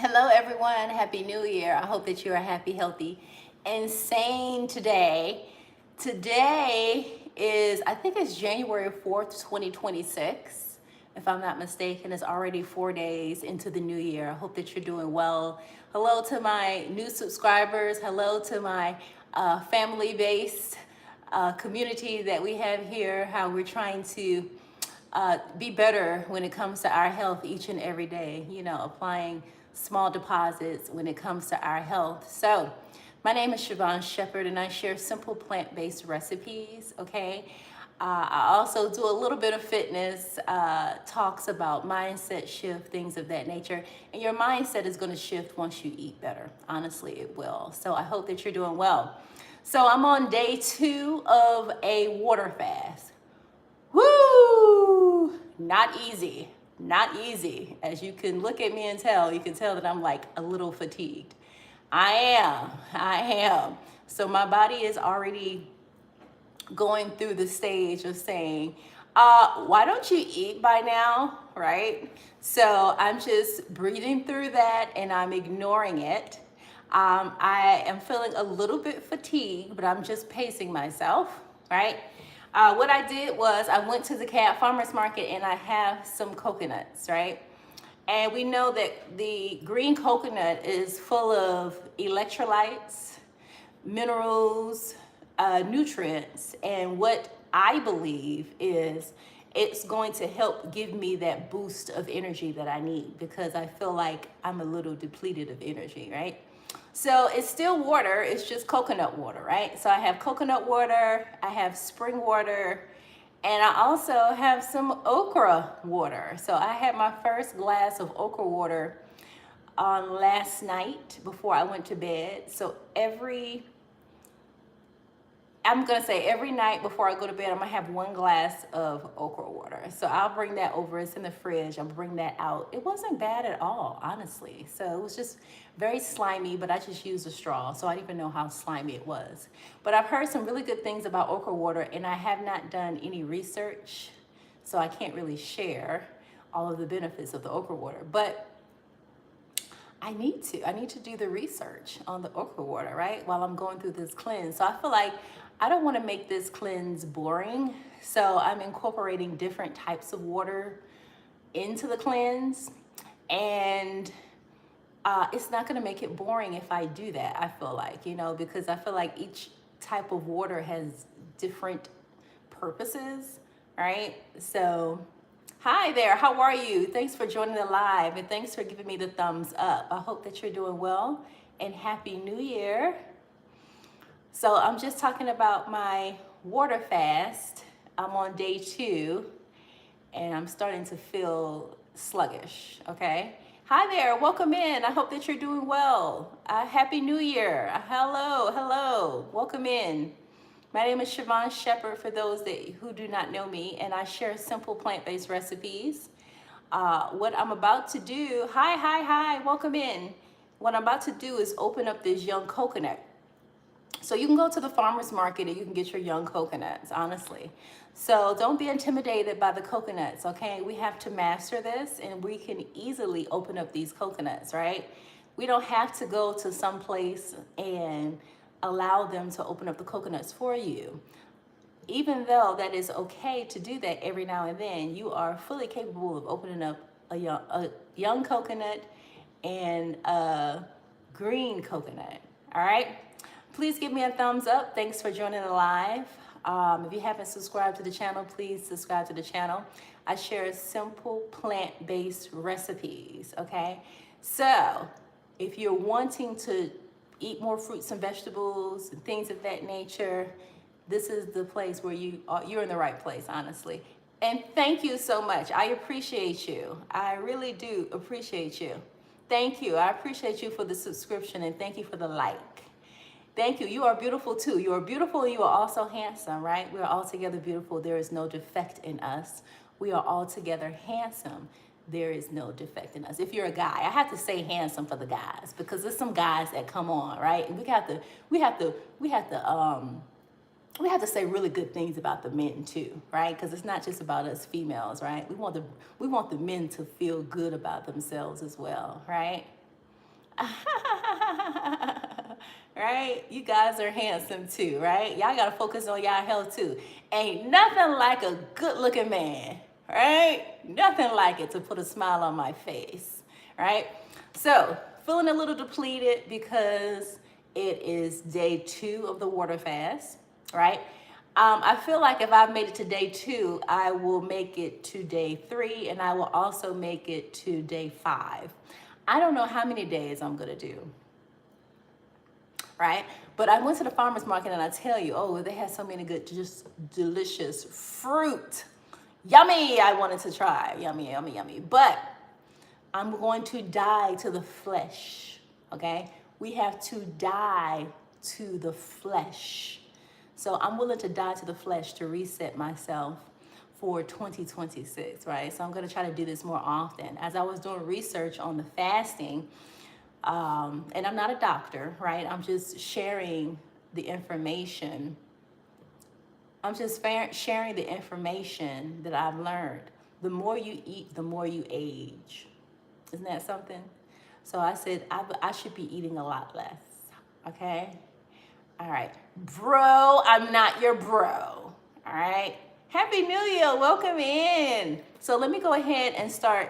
Hello, everyone. Happy New Year. I hope that you are happy, healthy, and sane today. Today is, I think it's January 4th, 2026. If I'm not mistaken, it's already 4 days into the new year. I hope that you're doing well. Hello to my new subscribers. Hello to my family based community that we have here, how we're trying to be better when it comes to our health each and every day, applying small deposits when it comes to our health. So, my name is Schvonne Sheppard, and I share simple plant based recipes. Okay. I also do a little bit of fitness, talks about mindset shift, things of that nature. And your mindset is going to shift once you eat better. Honestly, it will. So, I hope that you're doing well. So, I'm on day 2 of a water fast. Woo! Not easy. Not easy. As you can look at me and tell, you can tell that I'm like a little fatigued. I am. So my body is already going through the stage of saying, why don't you eat by now? Right? So I'm just breathing through that and I'm ignoring it. I am feeling a little bit fatigued, but I'm just pacing myself, right? What I did was I went to the Cat Farmers Market and I have some coconuts, right? And we know that the green coconut is full of electrolytes, minerals, nutrients, and what I believe is it's going to help give me that boost of energy that I need because I feel like I'm a little depleted of energy, right? So it's still water, it's just coconut water, right? So I have coconut water, I have spring water, and I also have some okra water. So I had my first glass of okra water on last night before I went to bed. So I'm gonna say every night before I go to bed, I'm gonna have one glass of okra water. So I'll bring that over. It's in the fridge. I'll bring that out. It wasn't bad at all, honestly. So it was just very slimy, but I just used a straw, so I didn't even know how slimy it was. But I've heard some really good things about okra water, and I have not done any research, so I can't really share all of the benefits of the okra water. But I need to do the research on the okra water, right? While I'm going through this cleanse. So I feel like I don't want to make this cleanse boring. So I'm incorporating different types of water into the cleanse. And it's not going to make it boring if I do that, I feel like, because I feel like each type of water has different purposes, right? So hi there, how are you? Thanks for joining the live and thanks for giving me the thumbs up. I hope that you're doing well and Happy New Year. So I'm just talking about my water fast. I'm on day 2 and I'm starting to feel sluggish, okay? Hi there, welcome in. I hope that you're doing well. Happy New Year. Hello, welcome in. My name is Schvonne Sheppard for those who do not know me, and I share simple plant-based recipes. What I'm about to do, hi, welcome in. What I'm about to do is open up this young coconut. So you can go to the farmer's market and you can get your young coconuts, honestly. So don't be intimidated by the coconuts, okay? We have to master this and we can easily open up these coconuts, right? We don't have to go to some place and allow them to open up the coconuts for you. Even though that is okay to do that every now and then, you are fully capable of opening up a young coconut and a green coconut, all right? Please give me a thumbs up. Thanks for joining the live. If you haven't subscribed to the channel, please subscribe to the channel. I share simple plant-based recipes, okay? So if you're wanting to eat more fruits and vegetables and things of that nature, this is the place where you're in the right place, honestly. And thank you so much. I appreciate you. I really do appreciate you. Thank you. I appreciate you for the subscription and thank you for the like. Thank you. You are beautiful too. You are beautiful and you are also handsome, right? We are all together beautiful. There is no defect in us. We are all together handsome. There is no defect in us. If you're a guy, I have to say handsome for the guys because there's some guys that come on, right? And we have to say really good things about the men too, right? Because it's not just about us females, right? We want the men to feel good about themselves as well, right? Right? You guys are handsome too, right? Y'all gotta focus on y'all health too. Ain't nothing like a good looking man, right? Nothing like it to put a smile on my face, right? So, feeling a little depleted because it is day 2 of the water fast, right? I feel like if I've made it to day 2, I will make it to day 3, and I will also make it to day 5. I don't know how many days I'm gonna do, right? But I went to the farmer's market and I tell you, oh, they had so many good, just delicious fruit. Yummy, I wanted to try. Yummy, yummy, yummy. But I'm going to die to the flesh, okay? We have to die to the flesh. So I'm willing to die to the flesh to reset myself for 2026, right? So I'm going to try to do this more often. As I was doing research on the fasting, and I'm not a doctor, right? I'm just sharing the information. I'm just sharing the information that I've learned. The more you eat, the more you age. Isn't that something? So I said I should be eating a lot less, okay? All right. Bro, I'm not your bro, all right? Happy New Year, welcome in. So let me go ahead and start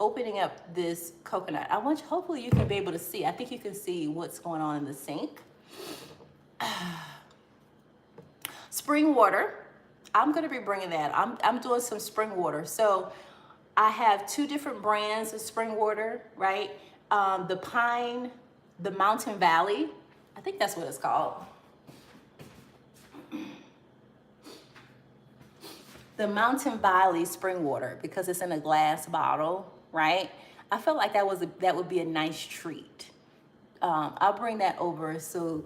opening up this coconut. Hopefully you can be able to see. I think you can see what's going on in the sink. Spring water. I'm gonna be bringing that. I'm doing some spring water. So I have 2 different brands of spring water, right? The Pine, the Mountain Valley. I think that's what it's called. The Mountain Valley spring water, because it's in a glass bottle, right? I felt like that would be a nice treat. I'll bring that over so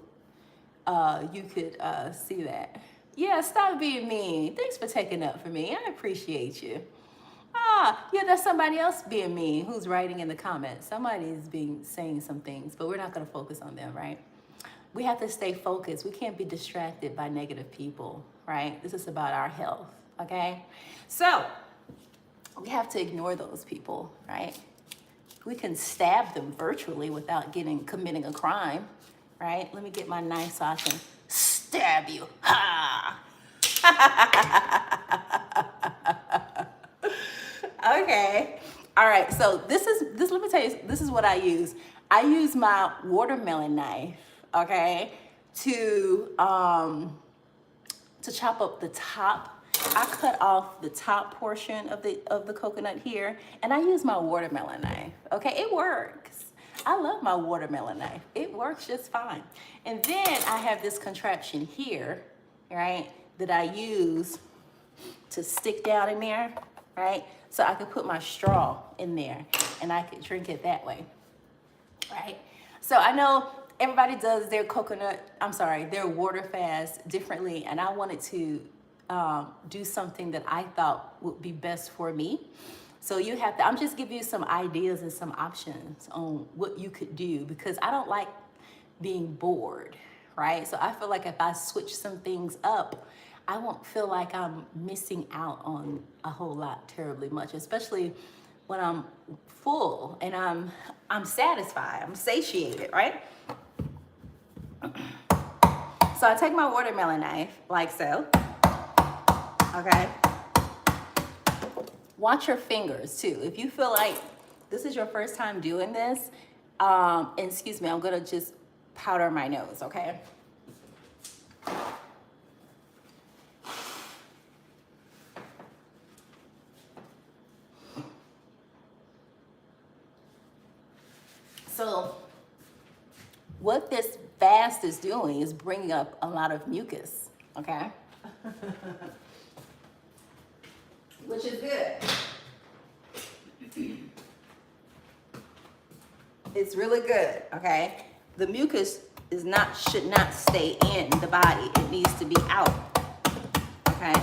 you could see that. Yeah, stop being mean. Thanks for taking up for me. I appreciate you. Yeah, that's somebody else being mean who's writing in the comments. Somebody's saying some things, but we're not going to focus on them, right? We have to stay focused. We can't be distracted by negative people, right? This is about our health, okay? So we have to ignore those people, right? We can stab them virtually without committing a crime, right? Let me get my knife so I can stab you. Ha! Okay. All right. So this. Let me tell you. This is what I use. I use my watermelon knife. Okay. To chop up the top. I cut off the top portion of the coconut here, and I use my watermelon knife. Okay. It works. I love my watermelon knife. It works just fine. And then I have this contraption here, right, that I use to stick down in there, right? So I could put my straw in there and I could drink it that way, right? So I know everybody does their their water fast differently, and I wanted to do something that I thought would be best for me. So I'm just giving you some ideas and some options on what you could do, because I don't like being bored, right? So I feel like if I switch some things up, I won't feel like I'm missing out on a whole lot terribly much, especially when I'm full and I'm satisfied, I'm satiated, right? So I take my watermelon knife like so, okay? Watch your fingers too. If you feel like this is your first time doing this, excuse me, I'm gonna just powder my nose, okay? So what this fast is doing is bringing up a lot of mucus, okay? Which is good. It's really good, okay? The mucus should not stay in the body. It needs to be out, okay?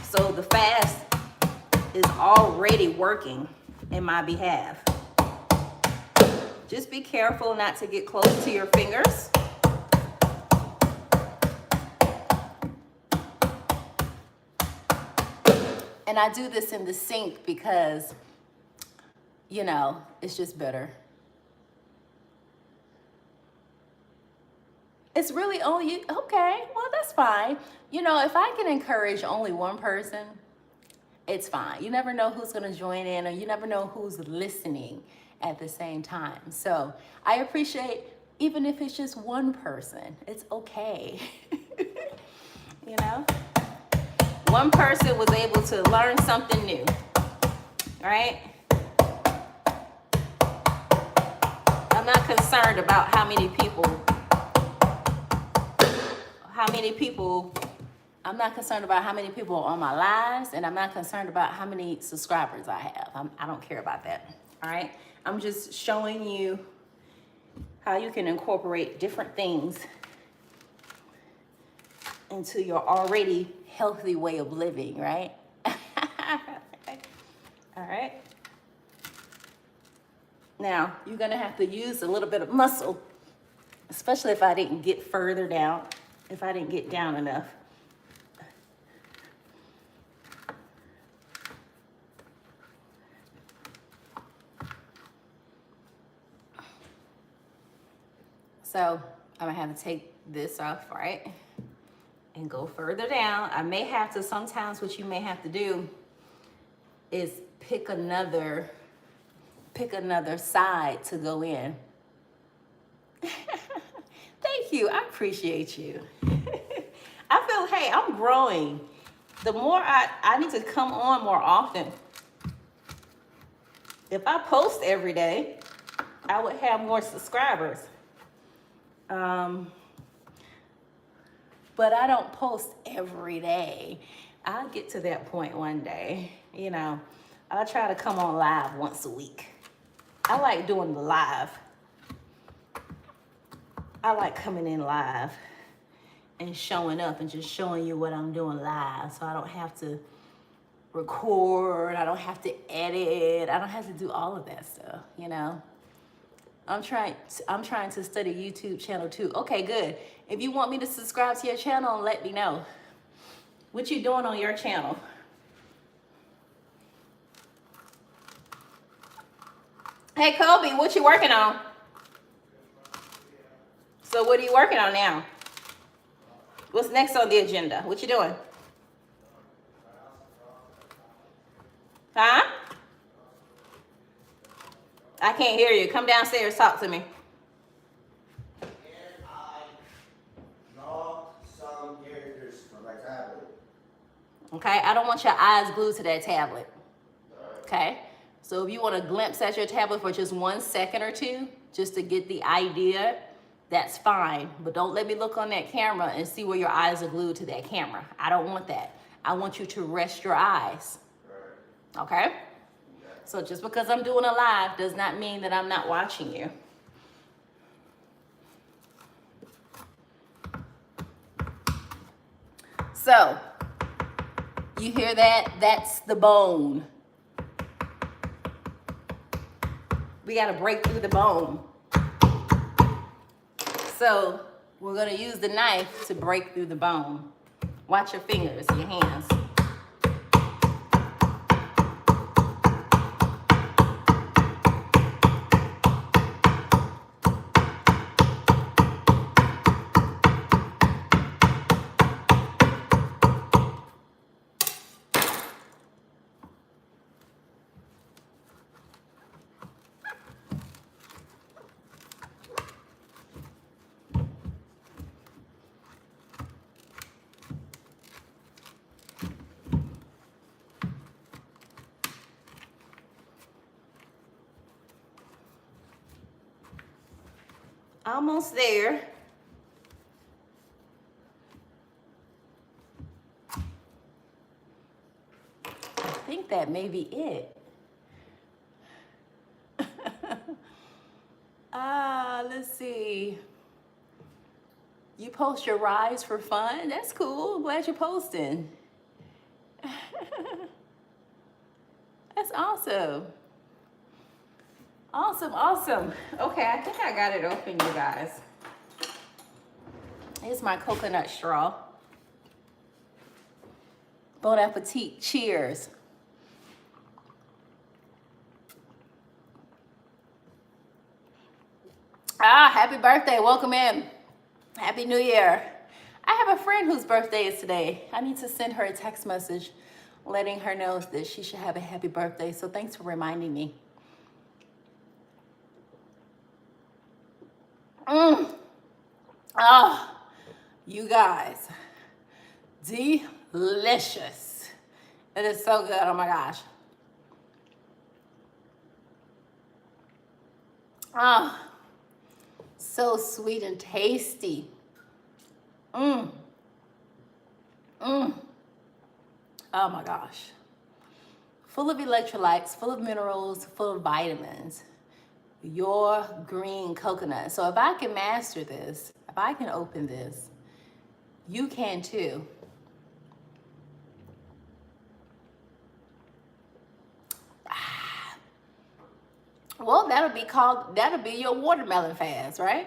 So the fast is already working in my behalf. Just be careful not to get close to your fingers. And I do this in the sink because, it's just better. It's really only you. Okay, well, that's fine. You know, if I can encourage only one person, it's fine. You never know who's going to join in, or you never know who's listening at the same time. So I appreciate, even if it's just one person, it's okay. You know, one person was able to learn something new, right? I'm not concerned about how many people, I'm not concerned about how many people are on my lives, and I'm not concerned about how many subscribers I have. I don't care about that, all right? I'm just showing you how you can incorporate different things into your already healthy way of living, right? All right. Now, you're gonna have to use a little bit of muscle, especially if I didn't get further down, if I didn't get down enough. So I'm gonna have to take this off, right? And go further down. I may have to, sometimes what you may have to do is pick another side to go in. Thank you, I appreciate you. I feel, hey, I'm growing. The more I need to come on more often. If I post every day, I would have more subscribers. But I don't post every day. I'll get to that point one day. You know, I'll try to come on live once a week. I like doing the live. I like coming in live and showing up and just showing you what I'm doing live, so I don't have to record, I don't have to edit, I don't have to do all of that stuff, you know. I'm trying to study YouTube channel too. Okay, good. If you want me to subscribe to your channel, let me know. What you doing on your channel? Hey, Kobe, what you working on? So what are you working on now? What's next on the agenda? What you doing? Huh? I can't hear you. Come downstairs, talk to me. Okay, I don't want your eyes glued to that tablet. Okay, so if you want to glimpse at your tablet for just 1 second or two, just to get the idea, that's fine. But don't let me look on that camera and see where your eyes are glued to that camera. I don't want that. I want you to rest your eyes. Okay? So just because I'm doing a live does not mean that I'm not watching you. So, you hear that? That's the bone. We got to break through the bone. So, we're going to use the knife to break through the bone. Watch your fingers, your hands. Almost there. I think that may be it. Let's see. You post your rides for fun? That's cool. I'm glad you're posting. That's awesome. Awesome, awesome. Okay, I think I got it open, you guys. Here's my coconut straw. Bon appetit. Cheers. Happy birthday. Welcome in. Happy New Year. I have a friend whose birthday is today. I need to send her a text message letting her know that she should have a happy birthday. So thanks for reminding me. Oh, you guys, delicious. It is so good. Oh my gosh. Oh, so sweet and tasty. Mmm. Mmm. Oh my gosh. Full of electrolytes, full of minerals, full of vitamins. Your green coconut. So if I can master this, if I can open this, you can too. Well, that'll be your watermelon fast, right?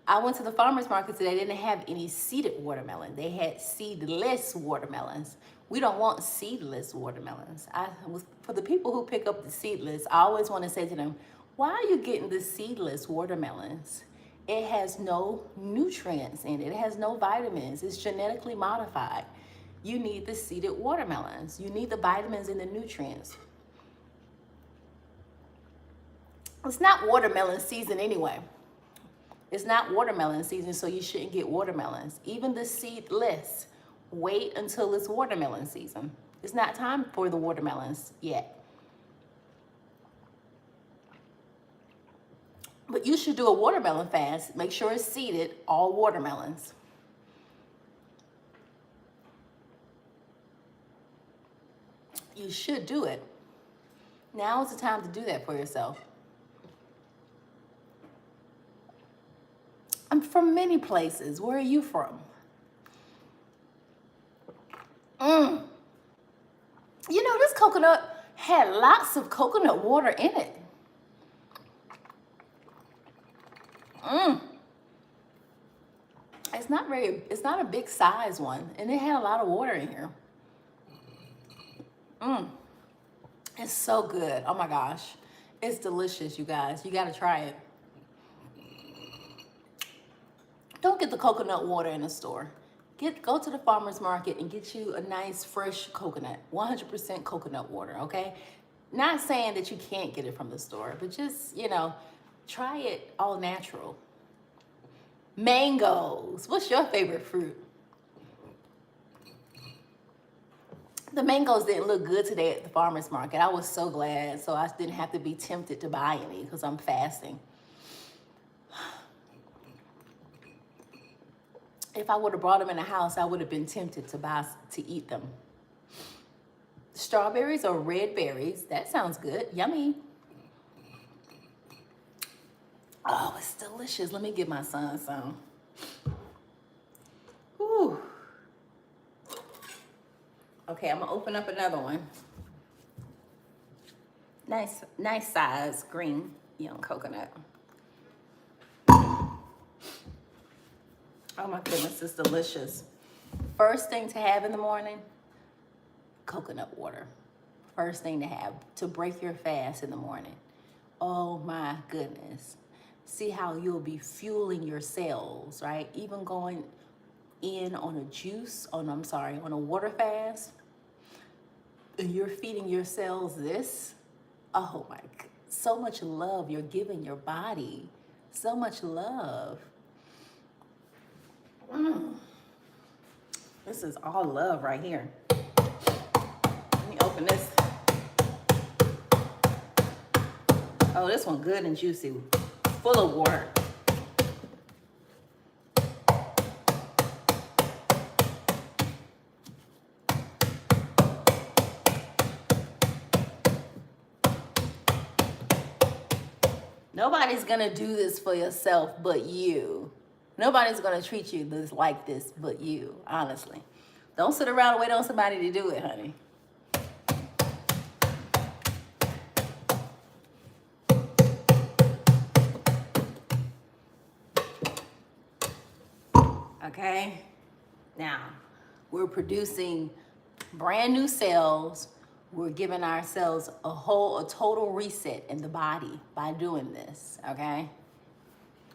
I went to the farmer's market today. They didn't have any seeded watermelon. They had seedless watermelons. We don't want seedless watermelons. For the people who pick up the seedless, I always want to say to them, why are you getting the seedless watermelons? It has no nutrients in it. It has no vitamins. It's genetically modified. You need the seeded watermelons. You need the vitamins and the nutrients. It's not watermelon season anyway. It's not watermelon season, so you shouldn't get watermelons. Even the seedless, wait until it's watermelon season. It's not time for the watermelons yet. But you should do a watermelon fast. Make sure it's seeded, all watermelons. You should do it. Now is the time to do that for yourself. I'm from many places. Where are you from? You know, this coconut had lots of coconut water in it. It's not a big size one, and it had a lot of water in here. It's so good. Oh my gosh. It's delicious, you guys. You got to try it. Don't get the coconut water in the store. Go to the farmer's market and get you a nice fresh coconut, 100% coconut water, okay? Not saying that you can't get it from the store, but just, try it all natural. Mangoes. What's your favorite fruit? The mangoes didn't look good today at the farmer's market. I was so glad, so I didn't have to be tempted to buy any because I'm fasting. If I would have brought them in the house, I would have been tempted to eat them. Strawberries or red berries. That sounds good. Yummy. Oh, it's delicious. Let me give my son some. Whew. Okay, I'm gonna open up another one. Nice size green young coconut. Oh my goodness, it's delicious. First thing to have in the morning, coconut water. First thing to have to break your fast in the morning. Oh my goodness. See how you'll be fueling your cells, right? Even going in on on a water fast, and you're feeding your cells this. Oh my, so much love you're giving your body. So much love. This is all love right here. Let me open this. Oh, this one good and juicy. Full of water. Nobody's gonna do this for yourself but you. Nobody's gonna treat you like this but you, honestly. Don't sit around and wait on somebody to do it, honey. Okay? Now, we're producing brand new cells. We're giving ourselves a total reset in the body by doing this, okay?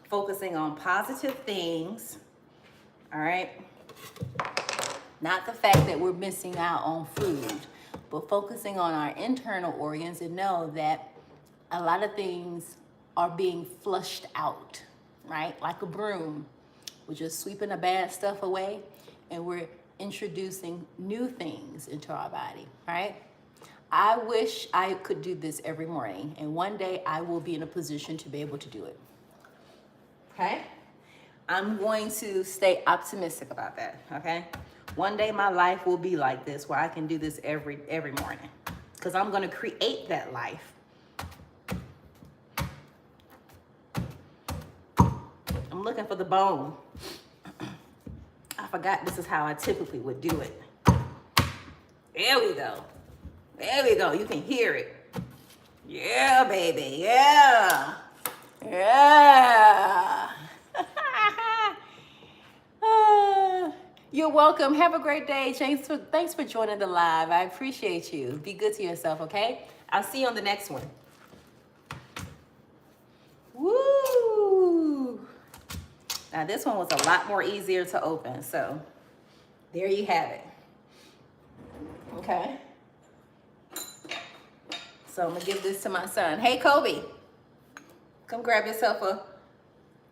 focusing on positive things, all right? Not the fact that we're missing out on food, but focusing on our internal organs and know that a lot of things are being flushed out, right? Like a broom. We're just sweeping the bad stuff away and we're introducing new things into our body, right? I wish I could do this every morning, and one day I will be in a position to be able to do it. Okay? I'm going to stay optimistic about that, okay? One day my life will be like this, where I can do this every morning, because I'm going to create that life. I'm looking for the bone. I forgot this is how I typically would do it. There we go. There we go. You can hear it. Yeah, baby. Yeah. Yeah. You're welcome. Have a great day. Thanks for joining the live. I appreciate you. Be good to yourself, okay? I'll see you on the next one. Woo! Now this one was a lot more easier to open, so there you have it. Okay. So I'm gonna give this to my son. Hey, Kobe, come grab yourself a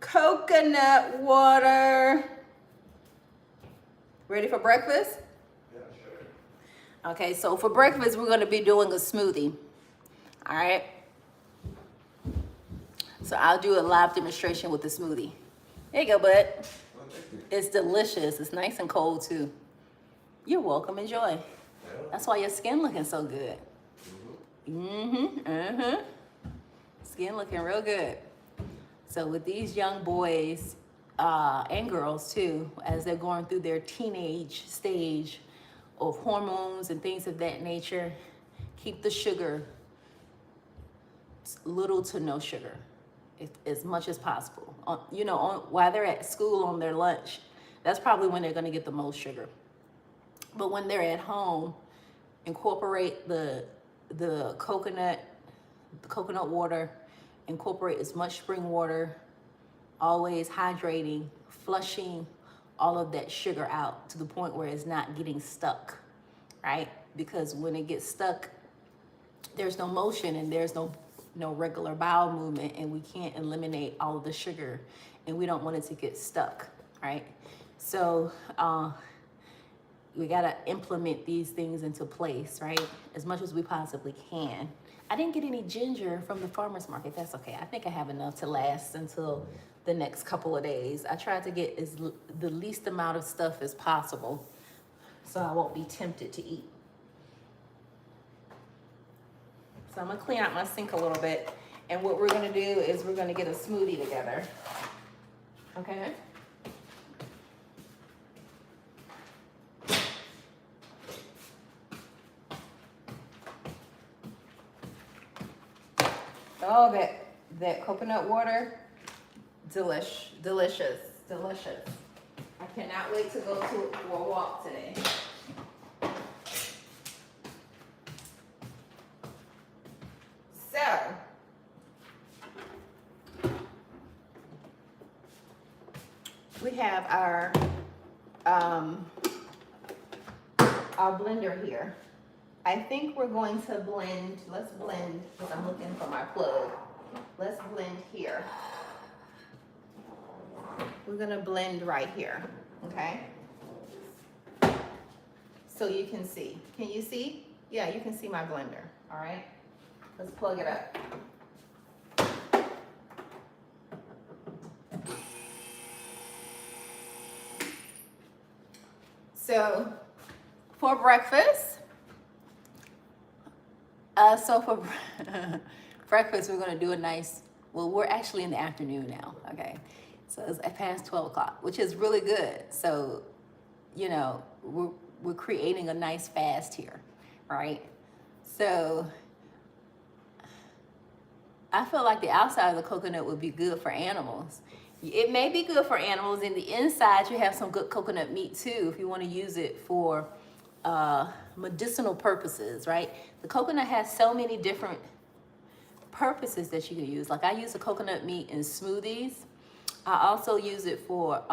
coconut water. Ready for breakfast? Yeah, sure. Okay, so for breakfast, we're gonna be doing a smoothie. All right. So I'll do a live demonstration with the smoothie. There you go, bud. Well, thank you. It's delicious. It's nice and cold too. You're welcome. Enjoy. Yeah. That's why your skin looking so good. Skin looking real good. So with these young boys and girls too, as they're going through their teenage stage of hormones and things of that nature, keep the sugar little to no sugar, as much as possible. While they're at school on their lunch, that's probably when they're going to get the most sugar. But when they're at home, incorporate the coconut water, incorporate as much spring water, always hydrating, flushing all of that sugar out to the point where it's not getting stuck, right? Because when it gets stuck, there's no motion and there's no regular bowel movement, and we can't eliminate all of the sugar, and we don't want it to get stuck, right? So we gotta implement these things into place, right? As much as we possibly can. I didn't get any ginger from the farmer's market. That's okay. I think I have enough to last until the next couple of days. I tried to get the least amount of stuff as possible so I won't be tempted to eat. So I'm gonna clean out my sink a little bit, and what we're gonna do is we're gonna get a smoothie together, okay? Oh, that coconut water, delicious. I cannot wait to go for a walk today. So, we have our blender here. I think we're going to blend. Let's blend, because I'm looking for my plug. Let's blend here. We're gonna blend right here, okay? So you can see. Can you see? Yeah, you can see my blender, all right? Let's plug it up. So for breakfast, breakfast, we're gonna do a nice, well, we're actually in the afternoon now, okay? So it's past 12 o'clock, which is really good. So, we're creating a nice fast here, right? So I feel like the outside of the coconut would be good for animals. It may be good for animals. In the inside, you have some good coconut meat too, if you want to use it for medicinal purposes, right? The coconut has so many different purposes that you can use. Like I use the coconut meat in smoothies. I also use it for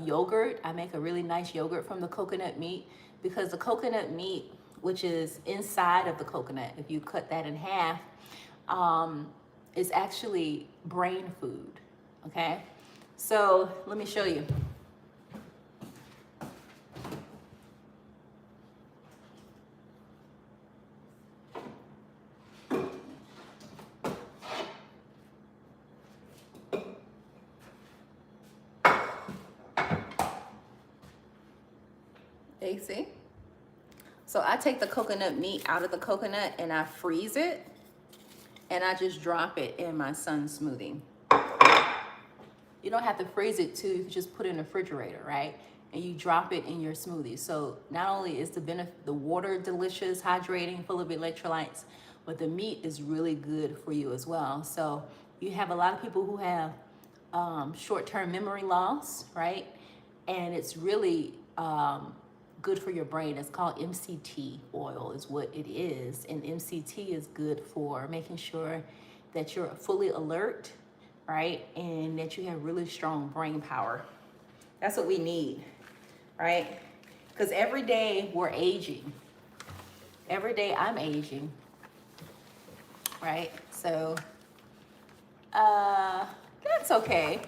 yogurt. I make a really nice yogurt from the coconut meat, because the coconut meat, which is inside of the coconut, if you cut that in half, is actually brain food. Okay, so let me show you. You see? So I take the coconut meat out of the coconut and I freeze it, and I just drop it in my son's smoothie. You don't have to freeze it too, you can just put it in the refrigerator, right? And you drop it in your smoothie. So not only is the water delicious, hydrating, full of electrolytes, but the meat is really good for you as well. So you have a lot of people who have short-term memory loss, right? And it's really good for your brain. It's called MCT oil is what it is. And MCT is good for making sure that you're fully alert, right? And that you have really strong brain power. That's what we need, right? Because every day we're aging. Every day I'm aging, right? So that's okay.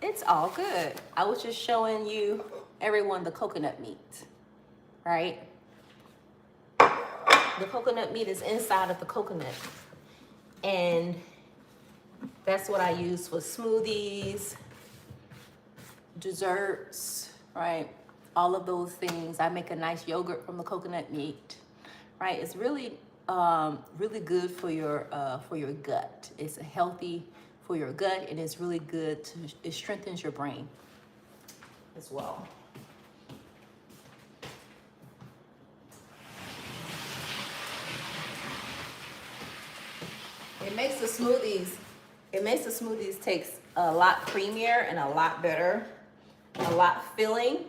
It's all good. I was just showing you, everyone, the coconut meat, right? The coconut meat is inside of the coconut. And that's what I use for smoothies, desserts, right? All of those things. I make a nice yogurt from the coconut meat, right? It's really, really good for your gut. It's healthy for your gut, and it's really good it strengthens your brain as well. It makes the smoothies taste a lot creamier and a lot better, a lot filling,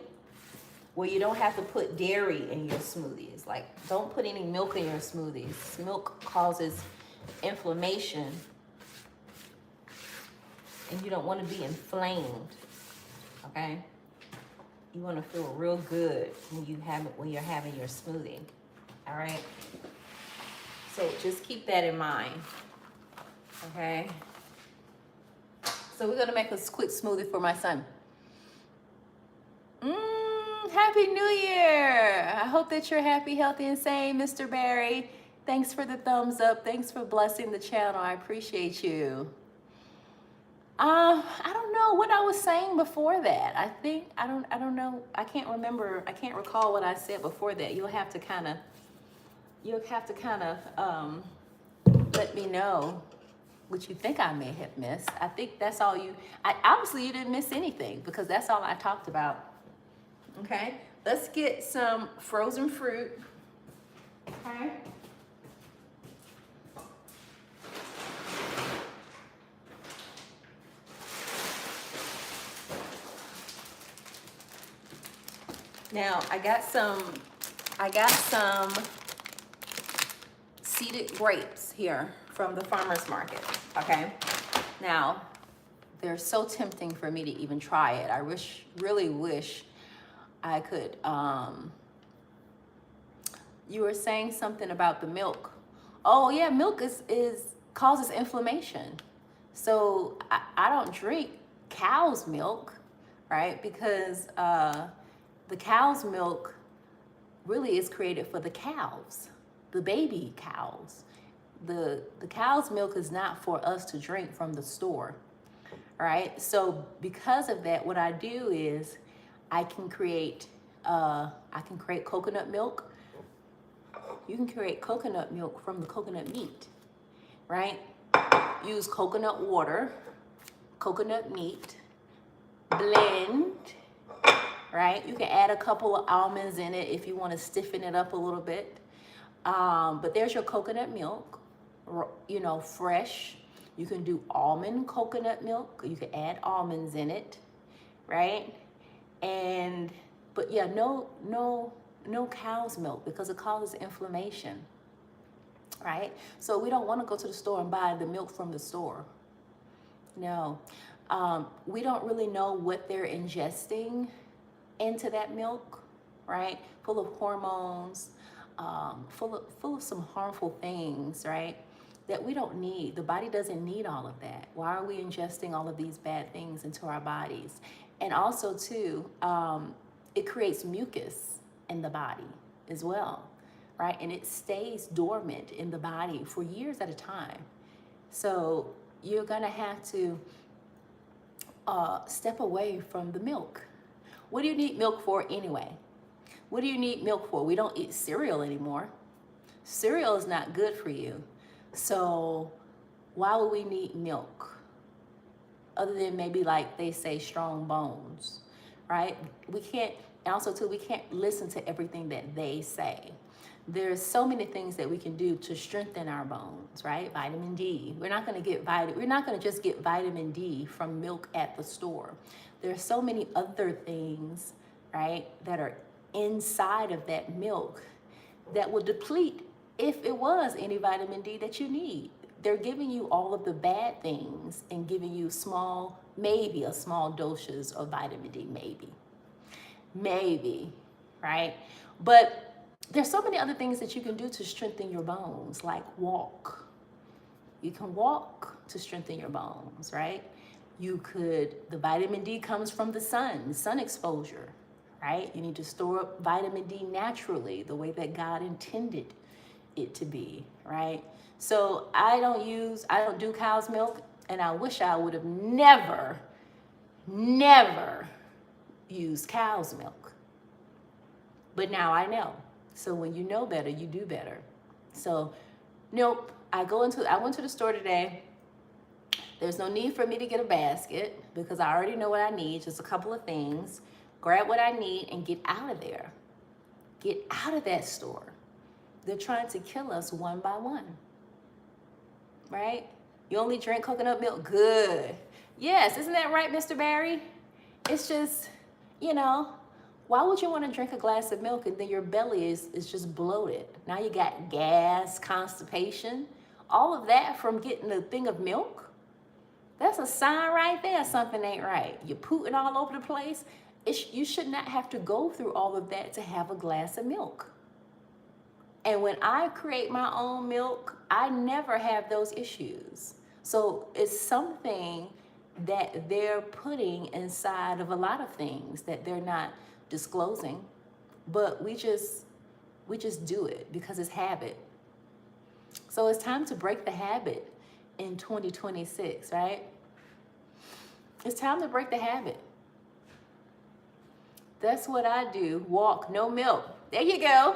where you don't have to put dairy in your smoothies. Like, don't put any milk in your smoothies. Milk causes inflammation, and you don't want to be inflamed, okay? You want to feel real good when you're having your smoothie, all right? So just keep that in mind, okay? So we're gonna make a quick smoothie for my son. Happy New Year! I hope that you're happy, healthy, and sane, Mr. Barry. Thanks for the thumbs up. Thanks for blessing the channel. I appreciate you. I don't know what I was saying before that. I don't know. I can't remember. I can't recall what I said before that. You'll have to kind of let me know what you think I may have missed. I think that's all obviously you didn't miss anything, because that's all I talked about. Okay, let's get some frozen fruit. Okay. Now I got some seeded grapes here from the farmer's market. Okay. Now they're so tempting for me to even try it. I really wish I could. You were saying something about the milk. Oh yeah, milk causes inflammation. So I don't drink cow's milk, right? Because the cow's milk really is created for the cows, the baby cows. The cow's milk is not for us to drink from the store, right? So because of that, what I do is I can create coconut milk. You can create coconut milk from the coconut meat, right? Use coconut water, coconut meat, blend, right? You can add a couple of almonds in it if you want to stiffen it up a little bit. But there's your coconut milk, fresh. You can do almond coconut milk. You can add almonds in it, right? But yeah, no cow's milk, because it causes inflammation, right? So we don't want to go to the store and buy the milk from the store. No. We don't really know what they're ingesting into that milk, right? Full of hormones, full of some harmful things, right? That we don't need. The body doesn't need all of that. Why are we ingesting all of these bad things into our bodies? And also too, it creates mucus in the body as well, right? And it stays dormant in the body for years at a time. So you're gonna have to step away from the milk. What do you need milk for anyway? What do you need milk for? We don't eat cereal anymore. Cereal is not good for you. So why would we need milk? Other than maybe like they say strong bones, right? We can't, and also too, we can't listen to everything that they say. There's so many things that we can do to strengthen our bones, right? Vitamin D. We're not going to just get vitamin D from milk at the store. There's so many other things, right, that are inside of that milk that will deplete if it was any vitamin D that you need. They're giving you all of the bad things and giving you maybe a small doses of vitamin D, maybe, right? But there's so many other things that you can do to strengthen your bones, like walk. You can walk to strengthen your bones, right? The vitamin D comes from the sun exposure, right? You need to store up vitamin D naturally, the way that God intended it to be, right? So I don't do cow's milk, and I wish I would have never used cow's milk. But now I know. So when you know better, you do better. So nope, I went to the store today. There's no need for me to get a basket because I already know what I need, just a couple of things. Grab what I need and get out of there. Get out of that store. They're trying to kill us one by one, right? You only drink coconut milk? Good. Yes, isn't that right, Mr. Barry? It's just, why would you want to drink a glass of milk and then your belly is just bloated? Now you got gas, constipation, all of that from getting a thing of milk? That's a sign right there something ain't right. You're pooting all over the place. You should not have to go through all of that to have a glass of milk. And when I create my own milk, I never have those issues. So it's something that they're putting inside of a lot of things that they're not disclosing, but we just do it because it's habit. So it's time to break the habit in 2026, right? It's time to break the habit. That's what I do. Walk, no milk. There you go.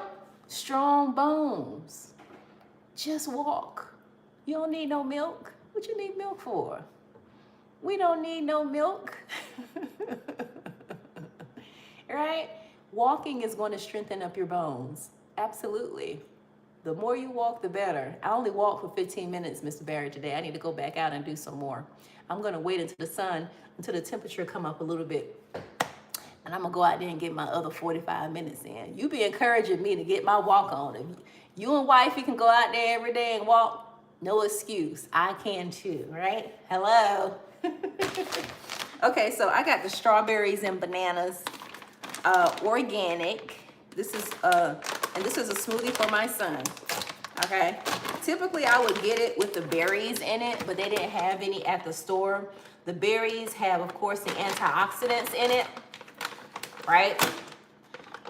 Strong bones. Just walk. You don't need no milk. What you need milk for? We don't need no milk. Right? Walking is going to strengthen up your bones. Absolutely. The more you walk, the better. I only walked for 15 minutes, Mr. Barry, today. I need to go back out and do some more. I'm going to wait until the temperature come up a little bit. And I'm going to go out there and get my other 45 minutes in. You be encouraging me to get my walk on. If you and wifey can go out there every day and walk, no excuse. I can too, right? Hello. Okay, so I got the strawberries and bananas, organic. This is a smoothie for my son. Okay. Typically, I would get it with the berries in it, but they didn't have any at the store. The berries have, of course, the antioxidants in it, right?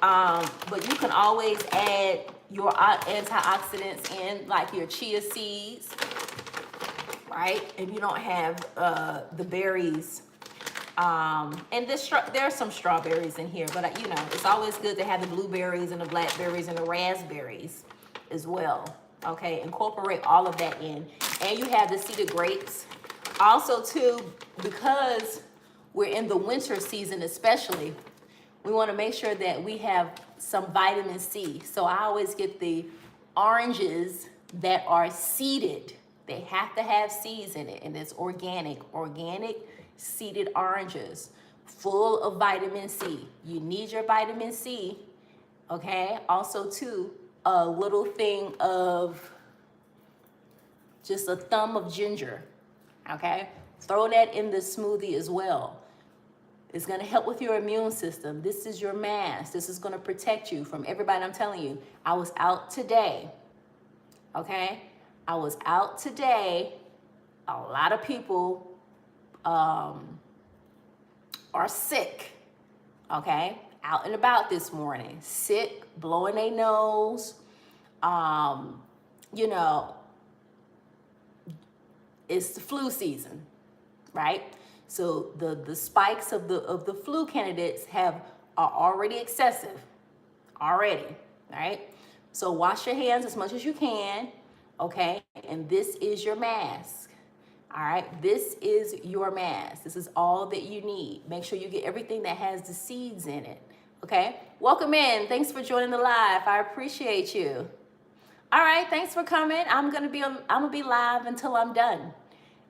But you can always add your antioxidants in, like your chia seeds, right? If you don't have the berries. And there's some strawberries in here, but it's always good to have the blueberries and the blackberries and the raspberries as well. Okay, incorporate all of that in. And you have the seeded grapes. Also too, because we're in the winter season especially, we want to make sure that we have some vitamin C. So I always get the oranges that are seeded. They have to have seeds in it, and it's organic seeded oranges full of vitamin C. You need your vitamin C, okay? Also too, a little thing of just a thumb of ginger, okay? Throw that in the smoothie as well. It's going to help with your immune system. This is your mask. This is going to protect you from everybody. I'm telling you, I was out today. Okay? I was out today. A lot of people are sick. Okay? Out and about this morning. Sick, blowing their nose. You know, it's the flu season, right? So the spikes of the flu candidates are already excessive, already, right? So wash your hands as much as you can, okay? And this is your mask, all right? This is your mask. This is all that you need. Make sure you get everything that has the seeds in it, okay? Welcome in. Thanks for joining the live. I appreciate you. All right, thanks for coming. I'm gonna be live until I'm done.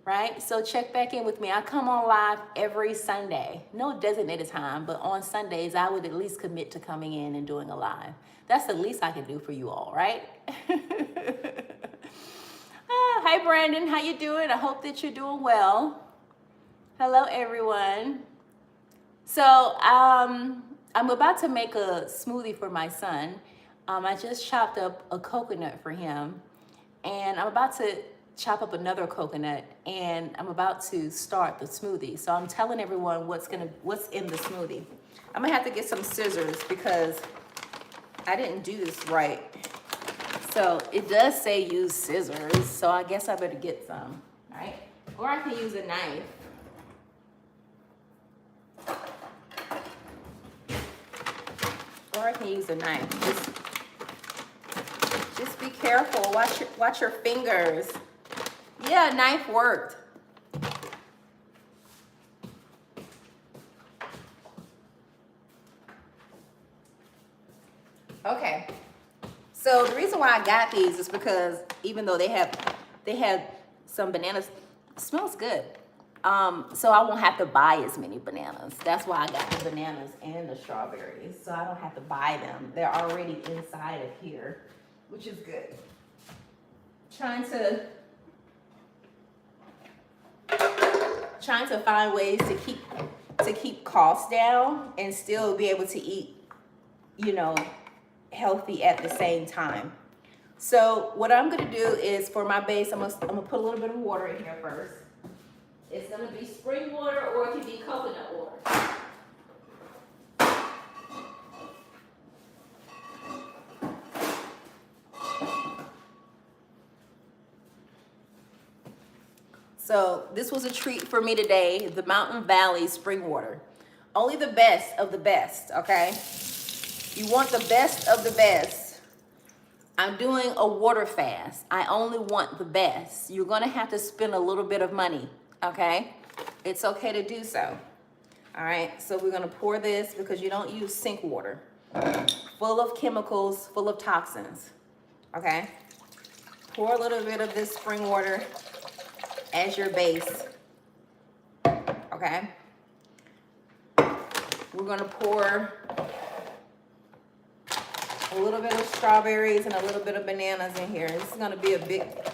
Right? So check back in with me. I come on live every Sunday. No designated time, but on Sundays, I would at least commit to coming in and doing a live. That's the least I can do for you all, right? Hi, Brandon. How you doing? I hope that you're doing well. Hello, everyone. So I'm about to make a smoothie for my son. I just chopped up a coconut for him, and I'm about to chop up another coconut, and I'm about to start the smoothie. So I'm telling everyone what's in the smoothie. I'm gonna have to get some scissors because I didn't do this right. So it does say use scissors, so I guess I better get some, right? Or I can use a knife. Or I can use a knife. Just be careful. Watch your fingers. Yeah, knife worked. Okay. So the reason why I got these is because even though they have some bananas, it smells good. So I won't have to buy as many bananas. That's why I got the bananas and the strawberries. So I don't have to buy them. They're already inside of here, which is good. Trying to find ways to keep costs down and still be able to eat, you know, healthy at the same time. So what I'm gonna do is for my base, I'm gonna put a little bit of water in here first. It's gonna be spring water or it can be coconut water. So this was a treat for me today, the Mountain Valley spring water. Only the best of the best, okay? You want the best of the best. I'm doing a water fast. I only want the best. You're gonna have to spend a little bit of money, okay? It's okay to do so. All right, so we're gonna pour this because you don't use sink water. Full of chemicals, full of toxins, okay? Pour a little bit of this spring water as your base, okay? We're gonna pour a little bit of strawberries and a little bit of bananas in here. This is gonna be a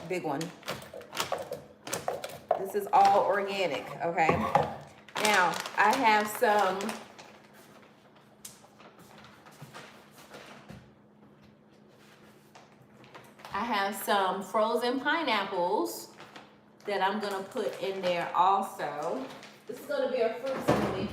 big one. This is all organic, okay? Now, I have some frozen pineapples that I'm gonna put in there also. This is gonna be a fruit smoothie.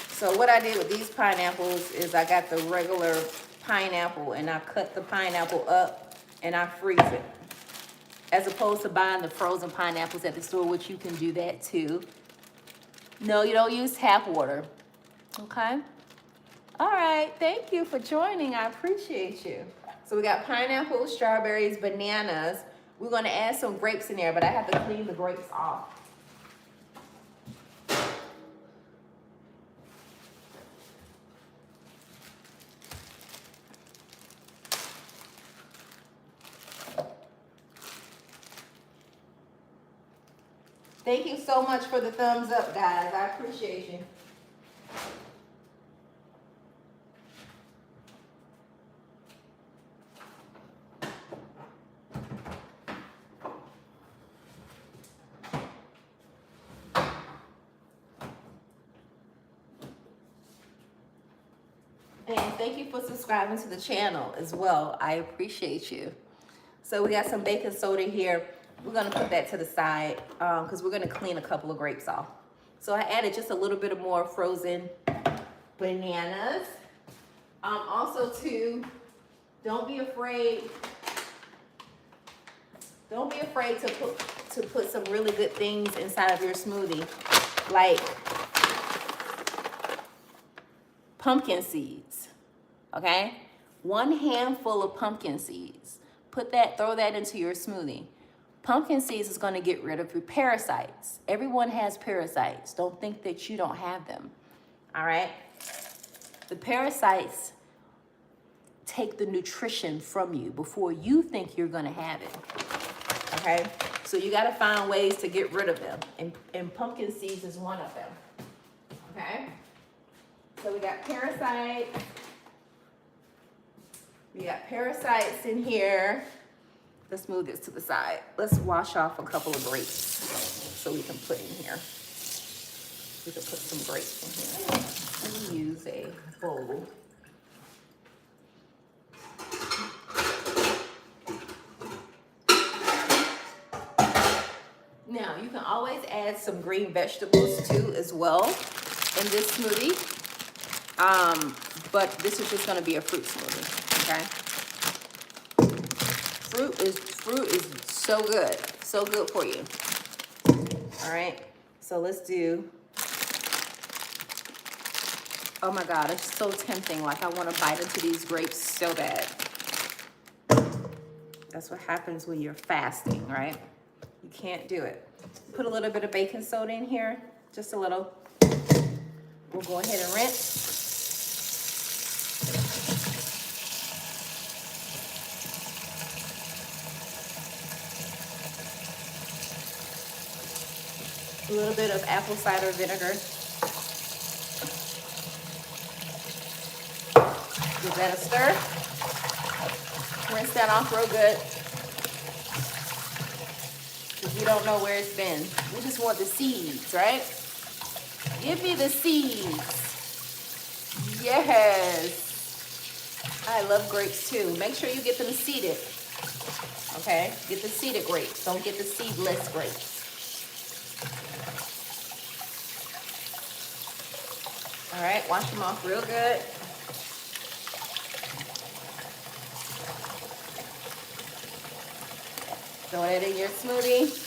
So what I did with these pineapples is I got the regular pineapple and I cut the pineapple up and I freeze it. As opposed to buying the frozen pineapples at the store, which you can do that too. No, you don't use tap water. Okay? All right, thank you for joining. I appreciate you. So we got pineapple, strawberries, bananas. We're gonna add some grapes in there, but I have to clean the grapes off. Thank you so much for the thumbs up, guys. I appreciate you. And thank you for subscribing to the channel as well. I appreciate you. So we got some baking soda here. We're gonna put that to the side because we're gonna clean a couple of grapes off. So I added just a little bit of more frozen bananas. Also too, don't be afraid to put some really good things inside of your smoothie, like pumpkin seeds, okay? 1 handful of pumpkin seeds. Throw that into your smoothie. Pumpkin seeds is gonna get rid of your parasites. Everyone has parasites. Don't think that you don't have them, all right? The parasites take the nutrition from you before you think you're gonna have it, okay? So you gotta find ways to get rid of them, and pumpkin seeds is one of them, okay? So we got parasites. We got parasites in here. Let's move this to the side. Let's wash off a couple of grapes so we can put in here. We can put some grapes in here. Let me use a bowl. Now, you can always add some green vegetables too as well in this smoothie. But this is just gonna be a fruit smoothie, okay? Fruit is so good for you. All right, so let's do, oh my God, it's so tempting. Like I wanna bite into these grapes so bad. That's what happens when you're fasting, right? You can't do it. Put a little bit of baking soda in here, just a little. We'll go ahead and rinse. A little bit of apple cider vinegar. Give that a stir. Rinse that off real good. Because we don't know where it's been. We just want the seeds, right? Give me the seeds. Yes. I love grapes too. Make sure you get them seeded. Okay? Get the seeded grapes. Don't get the seedless grapes. All right, wash them off real good. Throw it in your smoothie.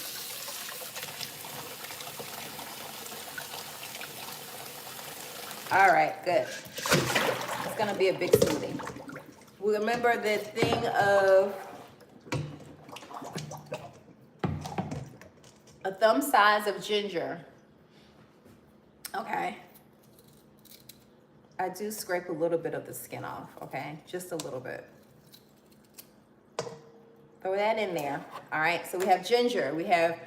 All right, good. It's gonna be a big smoothie. Remember the thing of a thumb size of ginger. Okay. I do scrape a little bit of the skin off, okay? Just a little bit. Throw that in there. All right, so we have ginger, we have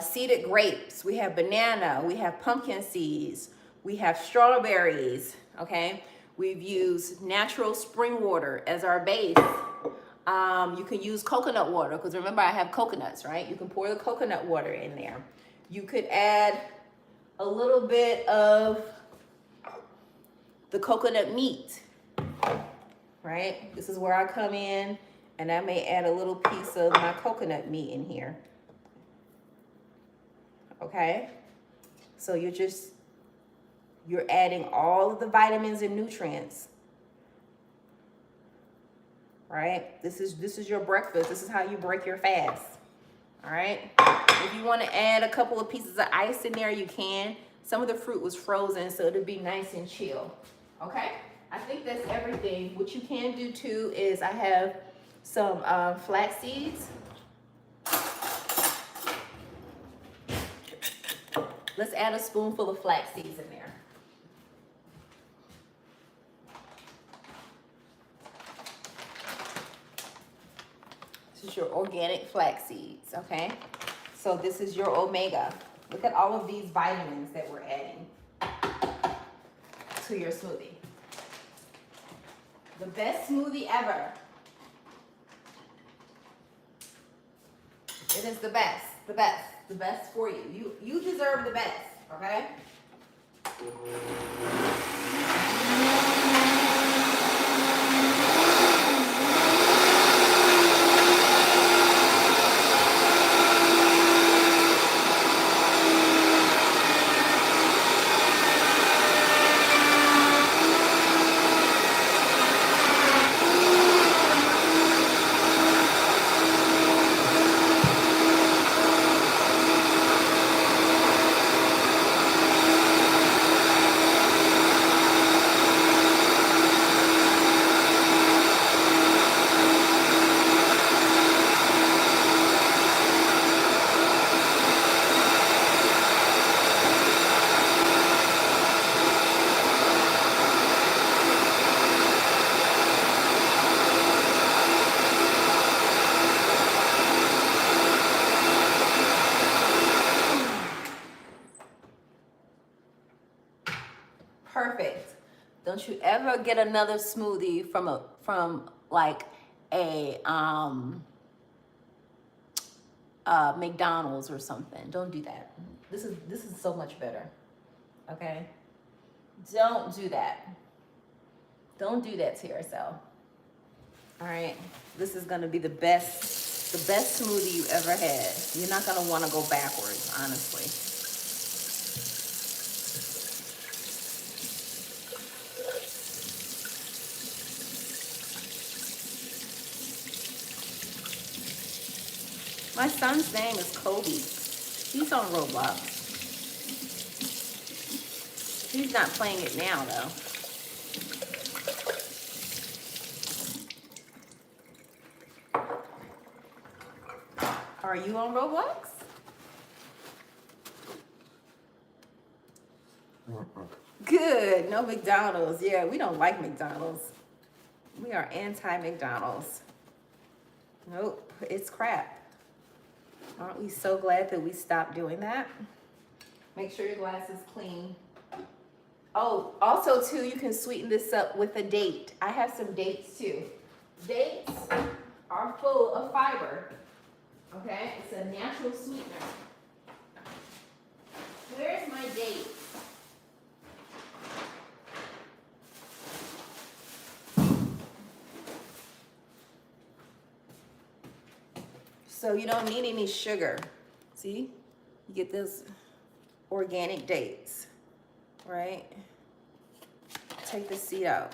seeded grapes, we have banana, we have pumpkin seeds, we have strawberries, okay? We've used natural spring water as our base. You can use coconut water, because remember I have coconuts, right? You can pour the coconut water in there. You could add a little bit of the coconut meat, right? This is where I come in, and I may add a little piece of my coconut meat in here. Okay? So you're adding all of the vitamins and nutrients. Right? This is your breakfast. This is how you break your fast. All right? If you want to add a couple of pieces of ice in there, you can. Some of the fruit was frozen, so it'll be nice and chill. Okay? I think that's everything. What you can do too is I have some flax seeds. Let's add a spoonful of flax seeds in there. This is your organic flax seeds, okay? So this is your omega. Look at all of these vitamins that we're adding to your smoothie. The best smoothie ever. It is the best, the best, the best for you. You deserve the best, okay? Don't you ever get another smoothie from like a McDonald's or something. Don't do that. This is so much better. Okay? Don't do that. Don't do that to yourself. All right? This is gonna be the best smoothie you ever had. You're not gonna want to go backwards, honestly. My son's name is Kobe. He's on Roblox. He's not playing it now, though. Are you on Roblox? Good. No McDonald's. Yeah, we don't like McDonald's. We are anti-McDonald's. Nope, it's crap. Aren't we so glad that we stopped doing that? Make sure your glass is clean. Oh, also too, you can sweeten this up with a date. I have some dates too. Dates are full of fiber. Okay, it's a natural sweetener. Where's my date? So you don't need any sugar. See? You get those organic dates, right? Take the seed out.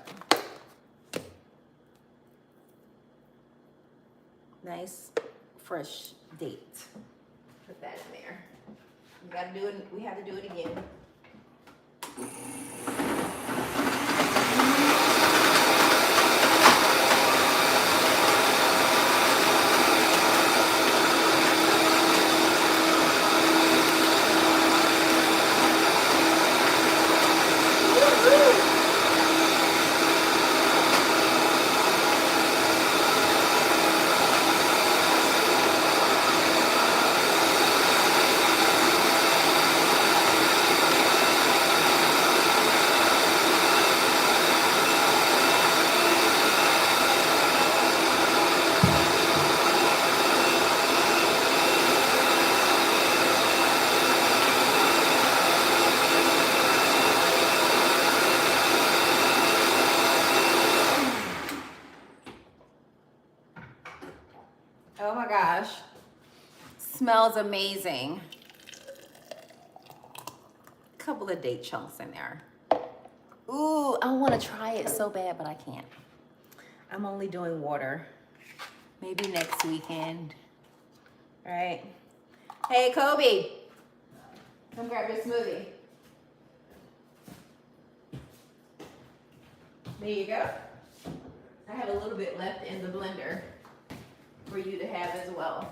Nice, fresh date. Put that in there. We gotta do it, we have to do it again. Oh my gosh. Smells amazing. Couple of date chunks in there. Ooh, I want to try it so bad, but I can't. I'm only doing water. Maybe next weekend. All right. Hey, Kobe. Come grab your smoothie. There you go. I have a little bit left in the blender for you to have as well.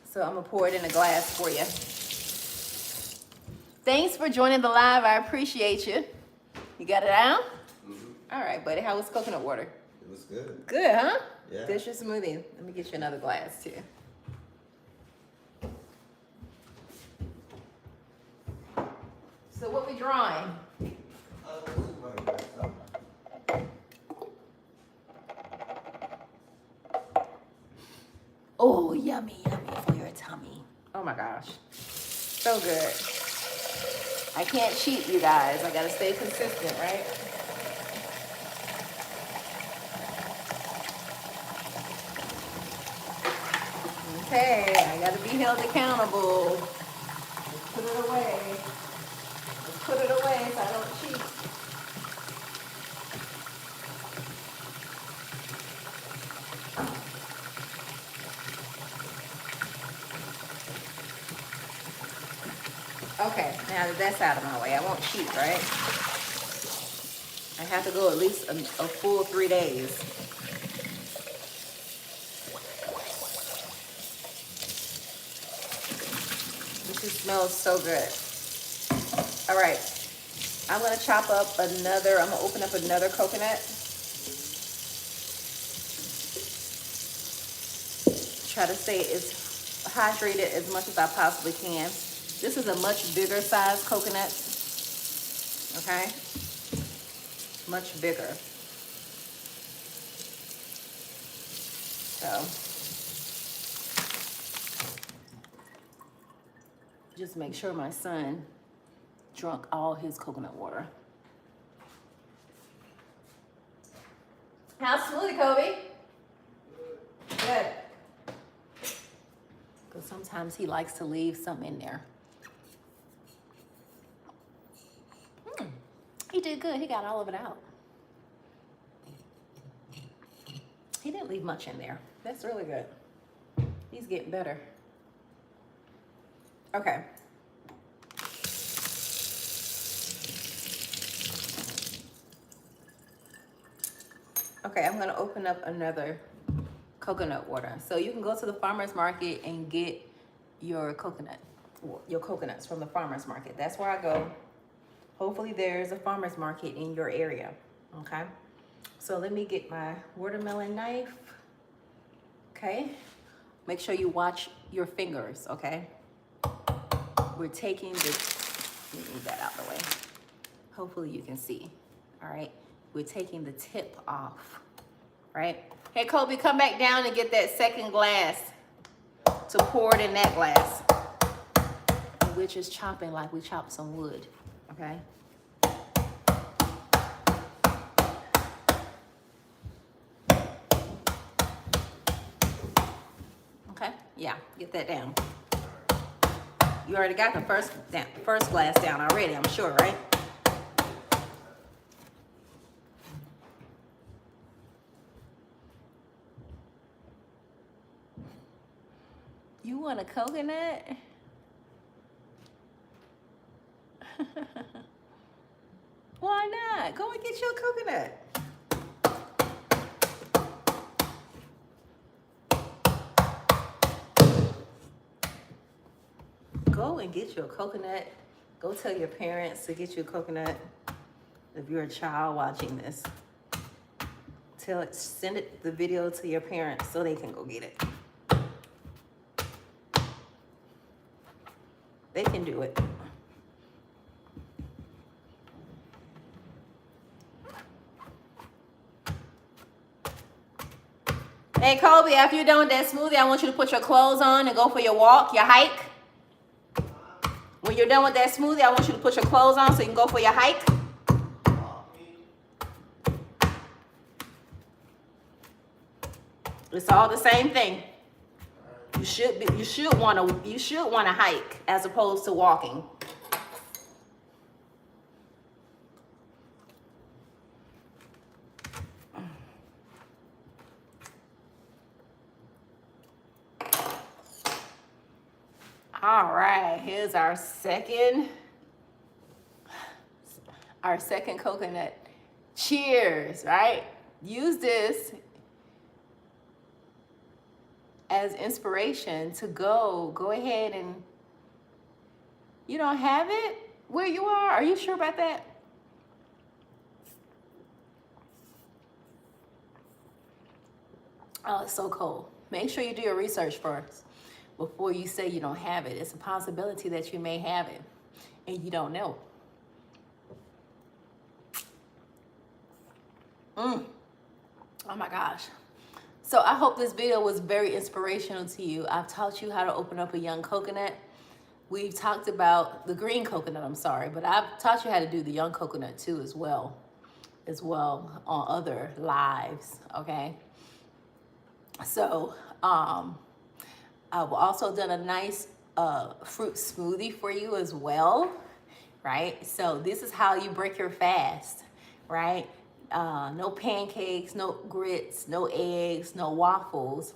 So I'm gonna pour it in a glass for you. Thanks for joining the live. I appreciate you. You got it down? Mm-hmm. All right, buddy. How was coconut water? It was good. Good, huh? Yeah. There's your smoothie. Let me get you another glass too. So what we drawing? Oh, yummy, yummy for your tummy. Oh my gosh. So good. I can't cheat, you guys. I gotta stay consistent, right? Okay, I gotta be held accountable. Let's put it away. Let's put it away so I don't cheat. Okay, now that that's out of my way, I won't cheat, right? I have to go at least a full 3 days. This just smells so good. All right, I'm gonna chop up another, I'm gonna open up another coconut. Try to stay as hydrated as much as I possibly can. This is a much bigger size coconut. okay? Much bigger. So just make sure my son drunk all his coconut water. How's smoothie, Kobe? Good. Because sometimes he likes to leave something in there. He did good. He got all of it out. He didn't leave much in there. That's really good. He's getting better. Okay. Okay, I'm gonna open up another coconut water. So you can go to the farmer's market and get your coconuts from the farmer's market. That's where I go. Hopefully there's a farmer's market in your area, okay? So let me get my watermelon knife, okay? Make sure you watch your fingers, okay? We're taking the, let me move that out of the way. Hopefully you can see, all right? We're taking the tip off, right? Hey, Kobe, come back down and get that second glass to pour it in that glass. And we're just chopping like we chop some wood, okay? Okay, yeah, get that down. You already got the first glass down already, I'm sure, right? You want a coconut? Why not? Go and get your coconut. Go and get your coconut. Go tell your parents to get you a coconut if you're a child watching this. Send the video to your parents so they can go get it. They can do it. Hey, Kobe, after you're done with that smoothie, I want you to put your clothes on and go for your walk, your hike. When you're done with that smoothie, I want you to put your clothes on so you can go for your hike. It's all the same thing. You should want to hike as opposed to walking. All right, here's our second coconut. Cheers, right? Use this as inspiration to go ahead and, you don't have it where you are. Are you sure about that? Oh, it's so cold. Make sure you do your research first before you say you don't have it. It's a possibility that you may have it and you don't know. Oh my gosh. So I hope this video was very inspirational to you. I've taught you how to open up a young coconut. We've talked about the green coconut, I'm sorry, but I've taught you how to do the young coconut too as well on other lives, okay? So I've also done a nice fruit smoothie for you as well, right? So this is how you break your fast, right? No pancakes, no grits, no eggs, no waffles.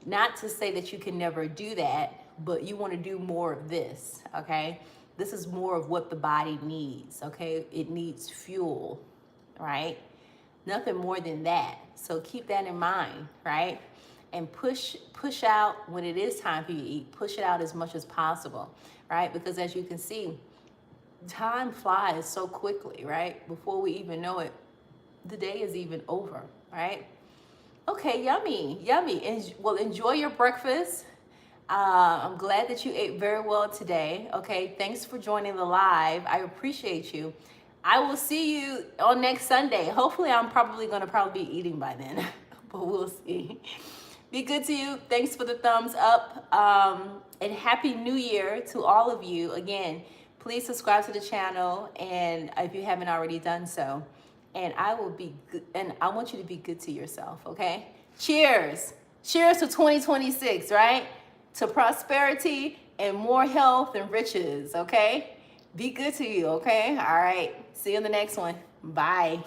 Not to say that you can never do that, but you want to do more of this, okay? This is more of what the body needs, okay? It needs fuel, right? Nothing more than that. So keep that in mind, right? And push out when it is time for you to eat. Push it out as much as possible, right? Because as you can see, time flies so quickly, right? Before we even know it, the day is even over, right? Okay, yummy, yummy. Well, enjoy your breakfast. I'm glad that you ate very well today. Okay, thanks for joining the live. I appreciate you. I will see you on next Sunday. Hopefully, I'm probably going to be eating by then, but we'll see. Be good to you. Thanks for the thumbs up. And Happy New Year to all of you. Again, please subscribe to the channel, and if you haven't already done so. And I will be good, and I want you to be good to yourself, okay? Cheers. Cheers to 2026, right? To prosperity and more health and riches, okay? Be good to you, okay? All right. See you in the next one. Bye.